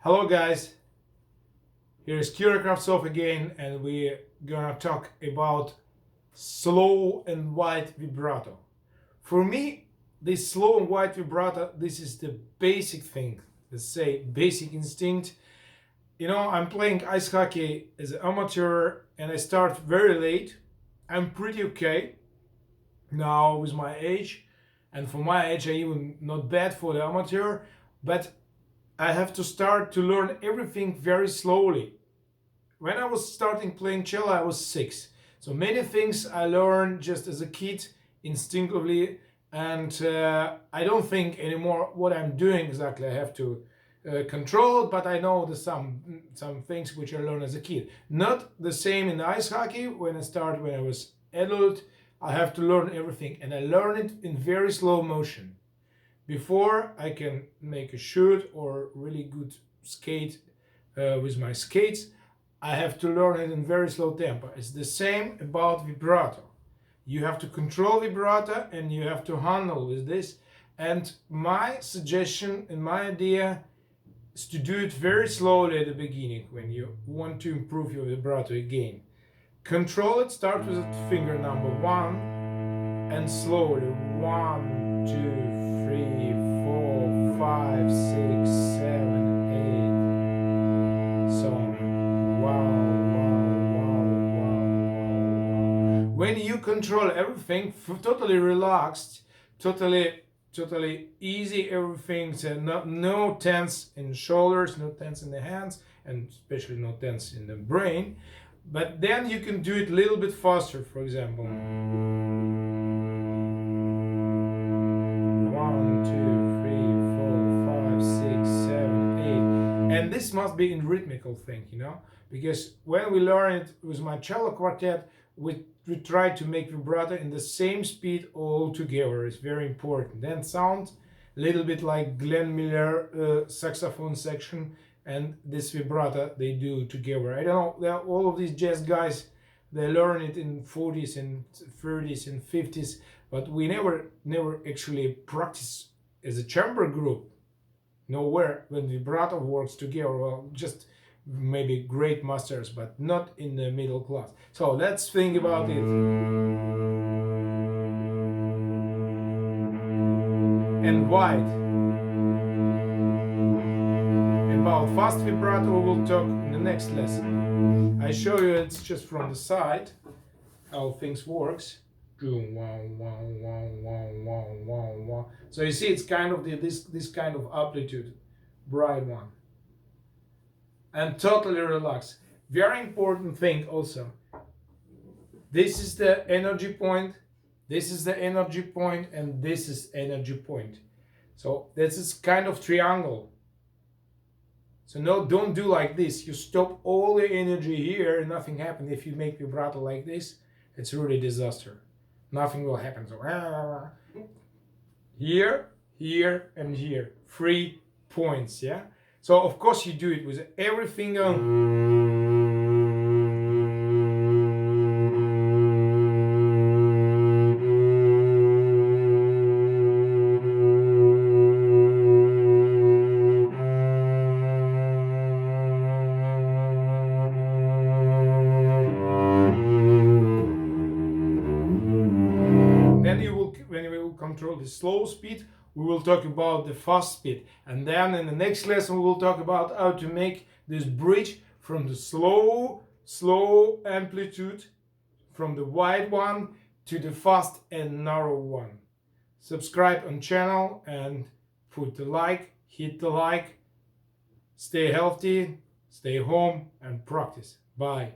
Hello guys, here is Kira Kraftzoff again, and we're gonna talk about slow and wide vibrato. For me, this slow and wide vibrato, this is the basic thing, let's say basic instinct. You know, I'm playing ice hockey as an amateur and I start very late. I'm pretty okay now with my age, and for my age I even not bad for the amateur, but I have to start to learn everything very slowly. When I was starting playing cello, I was 6. So many things I learned just as a kid instinctively, and I don't think anymore what I'm doing exactly. I have to control it, but I know the some things which I learned as a kid. Not the same in ice hockey. When I was adult, I have to learn everything, and I learn it in very slow motion. Before I can make a shoot or really good skate with my skates, I have to learn it in very slow tempo. It's the same about vibrato. You have to control vibrato and you have to handle with this. And my suggestion and my idea is to do it very slowly at the beginning when you want to improve your vibrato again. Control it, start with finger number 1 and slowly 1, 2, 3, 4, 5, 6, 7, 8. So wow. When you control everything, totally relaxed, totally easy, everything, so no tense in shoulders, no tense in the hands, and especially no tense in the brain. But then you can do it a little bit faster, for example. 1, 2, 3, 4, 5, 6, 7, 8. And this must be in rhythmical thing, you know, because when we learn it with my cello quartet, we try to make vibrato in the same speed all together. It's very important. Then sound a little bit like Glenn Miller saxophone section, and this vibrato they do together. I don't know, all of these jazz guys, they learn it in 40s and 30s and 50s, but we never actually practice as a chamber group nowhere when vibrato works together. Well, just maybe great masters, but not in the middle class. So let's think about it. And wide. About fast vibrato we will talk in the next lesson. I show you it's just from the side how things works. So you see it's kind of this kind of amplitude, bright one, and totally relaxed. Very important thing also. This is the energy point, this is the energy point, and this is energy point. So this is kind of triangle. So no, don't do like this. You stop all the energy here and nothing happens. If you make vibrato like this, it's really disaster. Nothing will happen. So here, here, and here. 3 points, yeah? So of course you do it with every finger. When we will control the slow speed, we will talk about the fast speed, and then in the next lesson we will talk about how to make this bridge from the slow amplitude, from the wide one to the fast and narrow one. Subscribe on channel and put the like, hit the like. Stay healthy, stay home and practice. Bye.